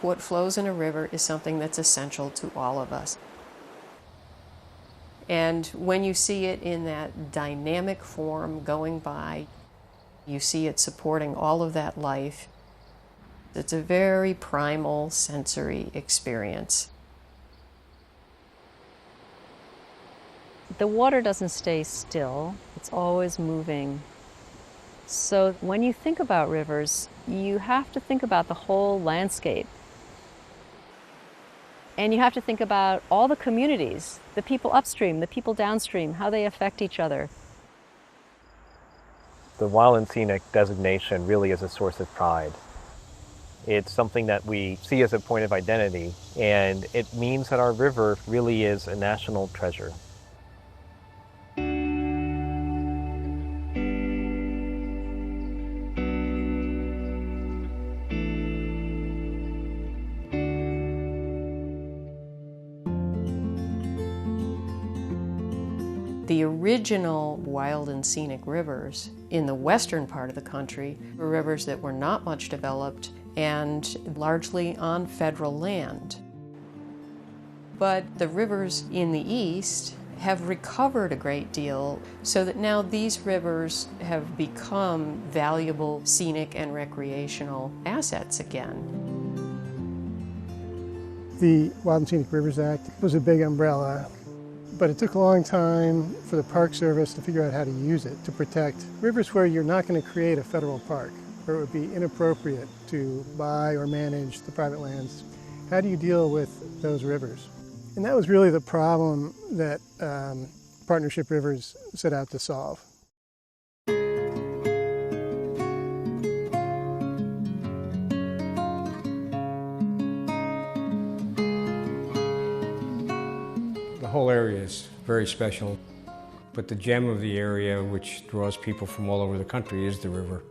What flows in a river is something that's essential to all of us. And when you see it in that dynamic form going by, you see it supporting all of that life. It's a very primal sensory experience. The water doesn't stay still, it's always moving. So when you think about rivers, you have to think about the whole landscape. And you have to think about all the communities, the people upstream, the people downstream, how they affect each other. The wild and scenic designation really is a source of pride. It's something that we see as a point of identity, and it means that our river really is a national treasure. The original wild and scenic rivers in the western part of the country were rivers that were not much developed and largely on federal land. But the rivers in the east have recovered a great deal so that now these rivers have become valuable scenic and recreational assets again. The Wild and Scenic Rivers Act was a big umbrella. But it took a long time for the Park Service to figure out how to use it to protect rivers where you're not going to create a federal park, where it would be inappropriate to buy or manage the private lands. How do you deal with those rivers? And that was really the problem that Partnership Rivers set out to solve. The whole area is very special, but the gem of the area, which draws people from all over the country, is the river.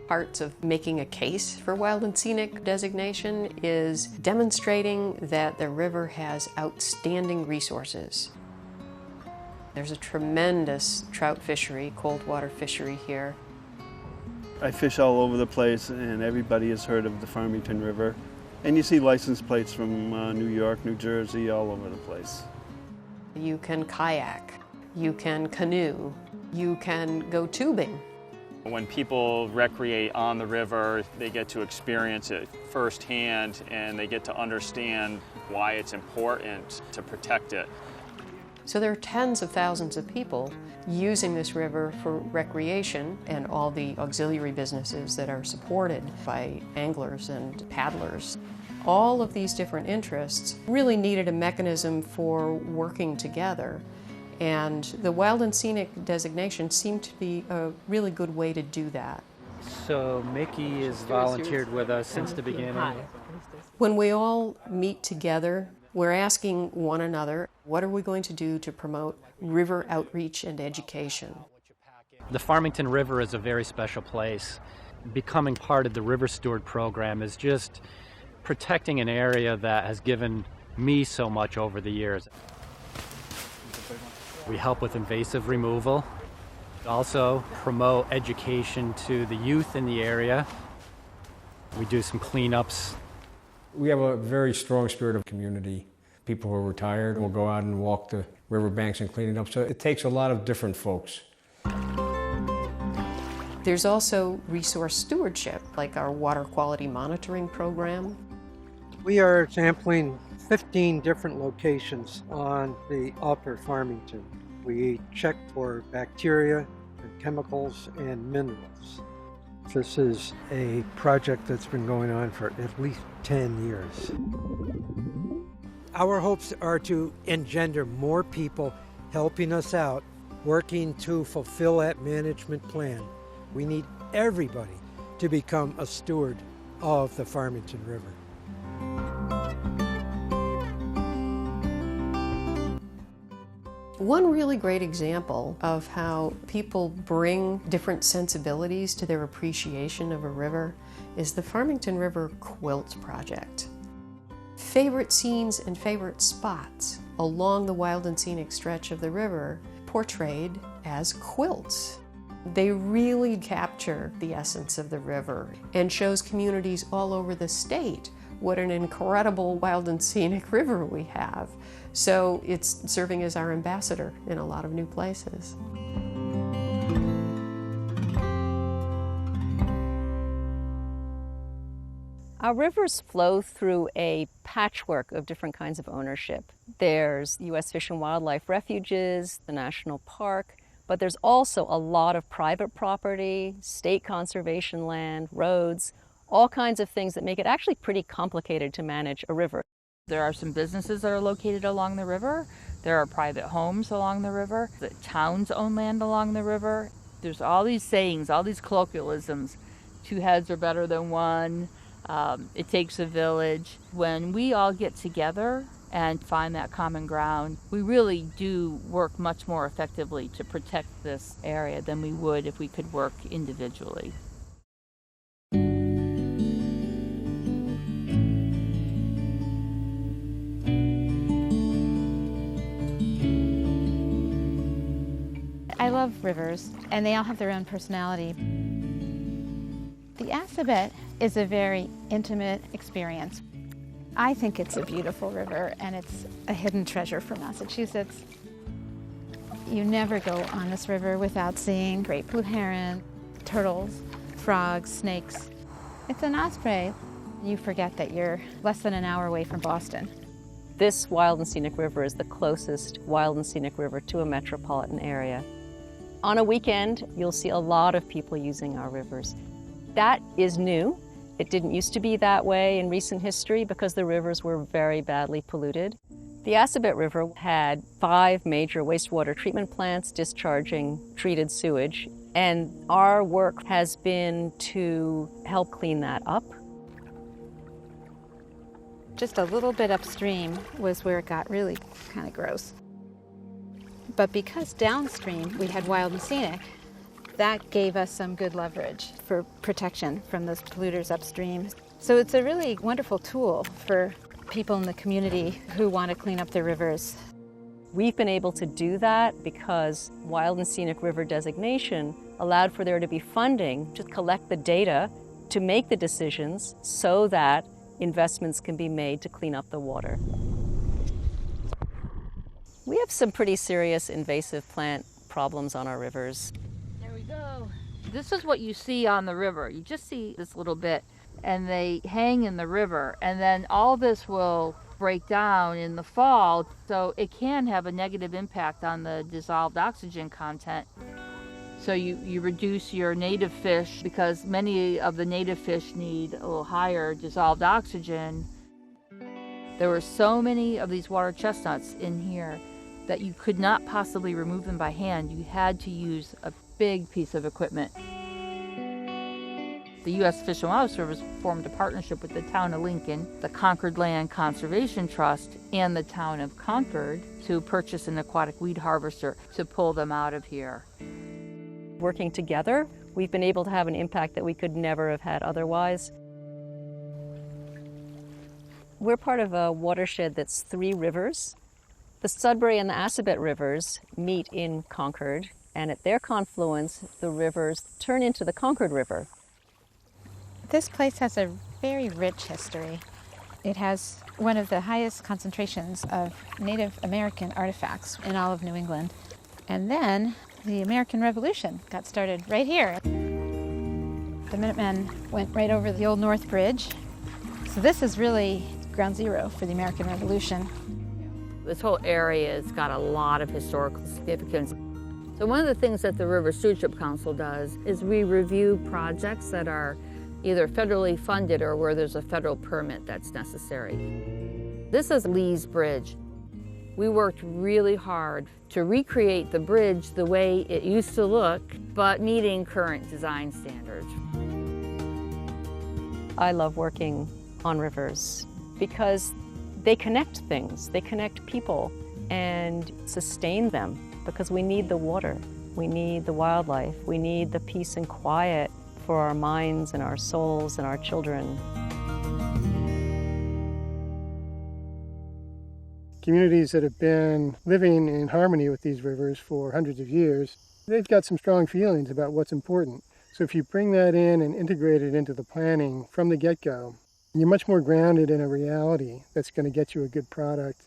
Parts of making a case for wild and scenic designation is demonstrating that the river has outstanding resources. There's a tremendous trout fishery, cold water fishery here. I fish all over the place, and everybody has heard of the Farmington River. And you see license plates from New York, New Jersey, all over the place. You can kayak, you can canoe, you can go tubing. When people recreate on the river, they get to experience it firsthand and they get to understand why it's important to protect it. So there are tens of thousands of people using this river for recreation and all the auxiliary businesses that are supported by anglers and paddlers. All of these different interests really needed a mechanism for working together. And the wild and scenic designation seemed to be a really good way to do that. So Mickey has volunteered with us since the beginning. When we all meet together, we're asking one another, what are we going to do to promote river outreach and education? The Farmington River is a very special place. Becoming part of the River Steward program is just protecting an area that has given me so much over the years. We help with invasive removal, also promote education to the youth in the area. We do some cleanups. We have a very strong spirit of community. People who are retired will go out and walk the riverbanks and clean it up. So it takes a lot of different folks. There's also resource stewardship, like our water quality monitoring program. We are sampling 15 different locations on the upper Farmington. We check for bacteria and chemicals and minerals. This is a project that's been going on for at least 10 years. Our hopes are to engender more people helping us out, working to fulfill that management plan. We need everybody to become a steward of the Farmington River. One really great example of how people bring different sensibilities to their appreciation of a river is the Farmington River Quilt Project. Favorite scenes and favorite spots along the wild and scenic stretch of the river portrayed as quilts. They really capture the essence of the river and shows communities all over the state what an incredible wild and scenic river we have. So it's serving as our ambassador in a lot of new places. Our rivers flow through a patchwork of different kinds of ownership. There's U.S. Fish and Wildlife Refuges, the National Park, but there's also a lot of private property, state conservation land, roads, all kinds of things that make it actually pretty complicated to manage a river. There are some businesses that are located along the river. There are private homes along the river. The towns own land along the river. There's all these sayings, all these colloquialisms. 2 heads are better than 1. It takes a village. When we all get together and find that common ground, we really do work much more effectively to protect this area than we would if we could work individually. I love rivers, and they all have their own personality. The Assabet is a very intimate experience. I think it's a beautiful river, and it's a hidden treasure for Massachusetts. You never go on this river without seeing great blue heron, turtles, frogs, snakes. It's an osprey. You forget that you're less than an hour away from Boston. This wild and scenic river is the closest wild and scenic river to a metropolitan area. On a weekend, you'll see a lot of people using our rivers. That is new. It didn't used to be that way in recent history because the rivers were very badly polluted. The Assabet River had 5 major wastewater treatment plants discharging treated sewage, and our work has been to help clean that up. Just a little bit upstream was where it got really kind of gross. But because downstream we had wild and scenic, that gave us some good leverage for protection from those polluters upstream. So it's a really wonderful tool for people in the community who want to clean up their rivers. We've been able to do that because wild and scenic river designation allowed for there to be funding to collect the data to make the decisions so that investments can be made to clean up the water. We have some pretty serious invasive plant problems on our rivers. There we go. This is what you see on the river. You just see this little bit, and they hang in the river, and then all this will break down in the fall, so it can have a negative impact on the dissolved oxygen content. So you reduce your native fish because many of the native fish need a little higher dissolved oxygen. There were so many of these water chestnuts in here that you could not possibly remove them by hand. You had to use a big piece of equipment. The U.S. Fish and Wildlife Service formed a partnership with the town of Lincoln, the Concord Land Conservation Trust, and the town of Concord to purchase an aquatic weed harvester to pull them out of here. Working together, we've been able to have an impact that we could never have had otherwise. We're part of a watershed that's 3 rivers. The Sudbury and the Assabet rivers meet in Concord, and at their confluence, the rivers turn into the Concord River. This place has a very rich history. It has one of the highest concentrations of Native American artifacts in all of New England. And then the American Revolution got started right here. The Minutemen went right over the Old North Bridge. So this is really ground zero for the American Revolution. This whole area has got a lot of historical significance. So one of the things that the River Stewardship Council does is we review projects that are either federally funded or where there's a federal permit that's necessary. This is Lee's Bridge. We worked really hard to recreate the bridge the way it used to look, but meeting current design standards. I love working on rivers because they connect things, they connect people and sustain them because we need the water, we need the wildlife, we need the peace and quiet for our minds and our souls and our children. Communities that have been living in harmony with these rivers for hundreds of years They've got some strong feelings about what's important. So if you bring that in and integrate it into the planning from the get-go, you're much more grounded in a reality that's going to get you a good product.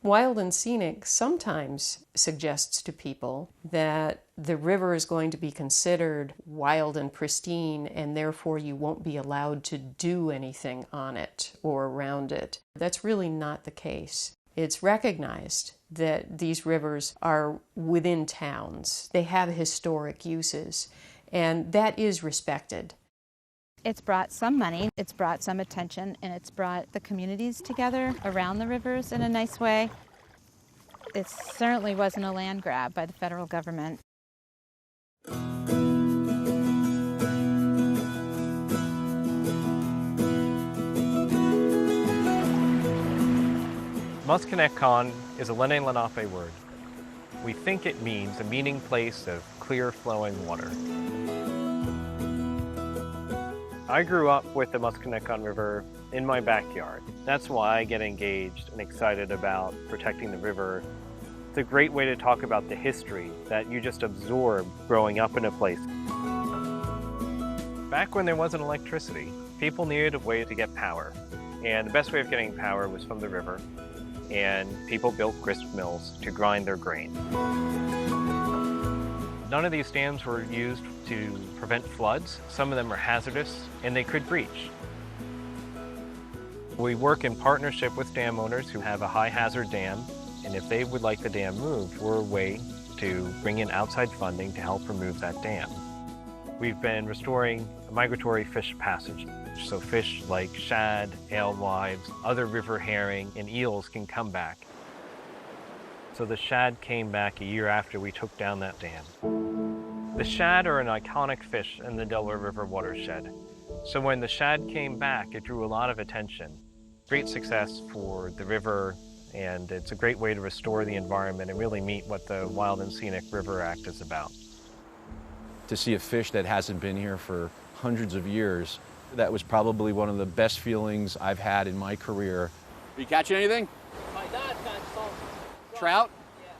Wild and Scenic sometimes suggests to people that the river is going to be considered wild and pristine, and therefore you won't be allowed to do anything on it or around it. That's really not the case. It's recognized that these rivers are within towns. They have historic uses, and that is respected. It's brought some money, it's brought some attention, and it's brought the communities together around the rivers in a nice way. It certainly wasn't a land grab by the federal government. Musconetcon is a Lenni Lenape word. We think it means a meeting place of clear flowing water. I grew up with the Musconetcon River in my backyard. That's why I get engaged and excited about protecting the river. It's a great way to talk about the history that you just absorb growing up in a place. Back when there wasn't electricity, people needed a way to get power. And the best way of getting power was from the river. And people built grist mills to grind their grain. None of these dams were used to prevent floods. Some of them are hazardous, and they could breach. We work in partnership with dam owners who have a high hazard dam, and if they would like the dam moved, we're a way to bring in outside funding to help remove that dam. We've been restoring migratory fish passage, so fish like shad, alewives, other river herring, and eels can come back. So the shad came back a year after we took down that dam. The shad are an iconic fish in the Delaware River watershed. So when the shad came back, it drew a lot of attention. Great success for the river, and it's a great way to restore the environment and really meet what the Wild and Scenic River Act is about. To see a fish that hasn't been here for hundreds of years, that was probably one of the best feelings I've had in my career. Are you catching anything? My dad caught some trout. Yeah.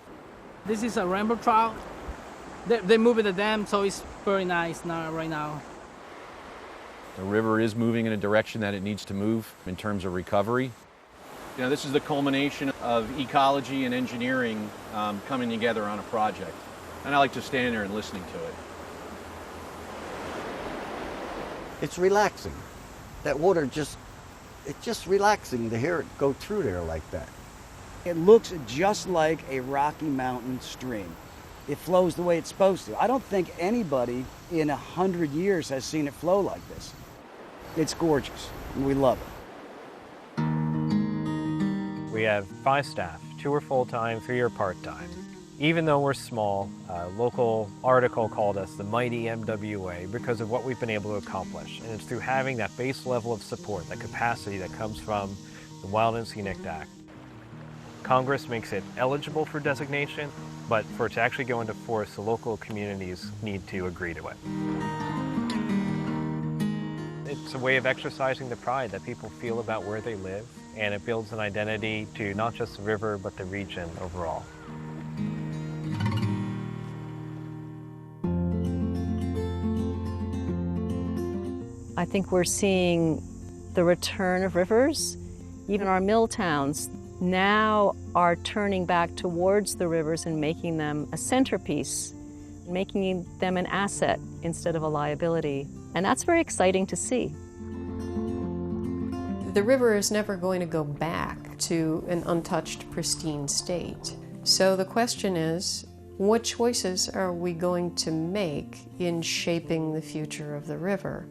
This is a rainbow trout. They moved the dam, so it's very nice now, right now. The river is moving in a direction that it needs to move in terms of recovery. You know, this is the culmination of ecology and engineering coming together on a project. And I like to stand there and listening to it. It's relaxing. That water it's just relaxing to hear it go through there like that. It looks just like a Rocky Mountain stream. It flows the way it's supposed to. I don't think anybody in 100 years has seen it flow like this. It's gorgeous, and we love it. We have 5 staff, 2 are full-time, 3 are part-time. Even though we're small, a local article called us the mighty MWA because of what we've been able to accomplish. And it's through having that base level of support, that capacity that comes from the Wild and Scenic Act. Congress makes it eligible for designation, but for it to actually go into force, the local communities need to agree to it. It's a way of exercising the pride that people feel about where they live, and it builds an identity to not just the river, but the region overall. I think we're seeing the return of rivers. Even our mill towns now are turning back towards the rivers and making them a centerpiece, making them an asset instead of a liability. And that's very exciting to see. The river is never going to go back to an untouched, pristine state. So the question is, what choices are we going to make in shaping the future of the river?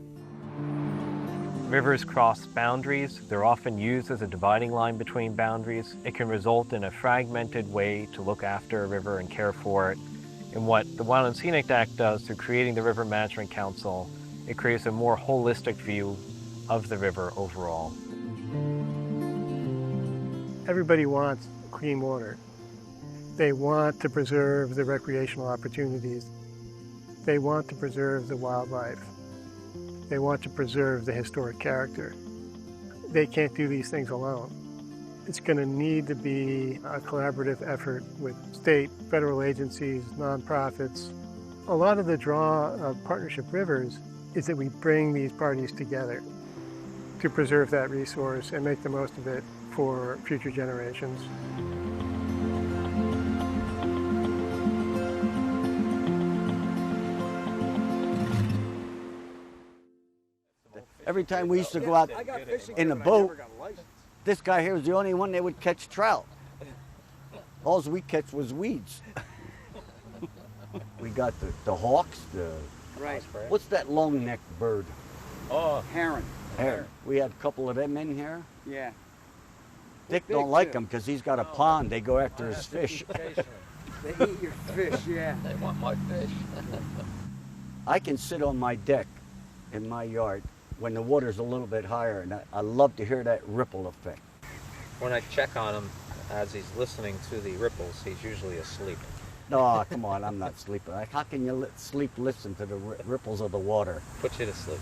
Rivers cross boundaries. They're often used as a dividing line between boundaries. It can result in a fragmented way to look after a river and care for it. And what the Wild and Scenic Act does through creating the River Management Council, it creates a more holistic view of the river overall. Everybody wants clean water. They want to preserve the recreational opportunities. They want to preserve the wildlife. They want to preserve the historic character. They can't do these things alone. It's going to need to be a collaborative effort with state, federal agencies, nonprofits, A lot of the draw of partnership rivers is that we bring these parties together to preserve that resource and make the most of it for future generations. Every time we used to go out in a boat, this guy here was the only one that would catch trout. All we catch was weeds. We got the hawks, Right. what's that long-necked bird? Oh, heron. Heron. We had a couple of them in here. Yeah. Dick Big don't like too. him because he's got a pond. They go after his fish. They eat your fish, yeah. They want my fish. I can sit on my deck in my yard when the water's a little bit higher, and I love to hear that ripple effect. When I check on him as he's listening to the ripples, he's usually asleep. No, come on, I'm not sleeping. How can you sleep listen to the ripples of the water? Put you to sleep.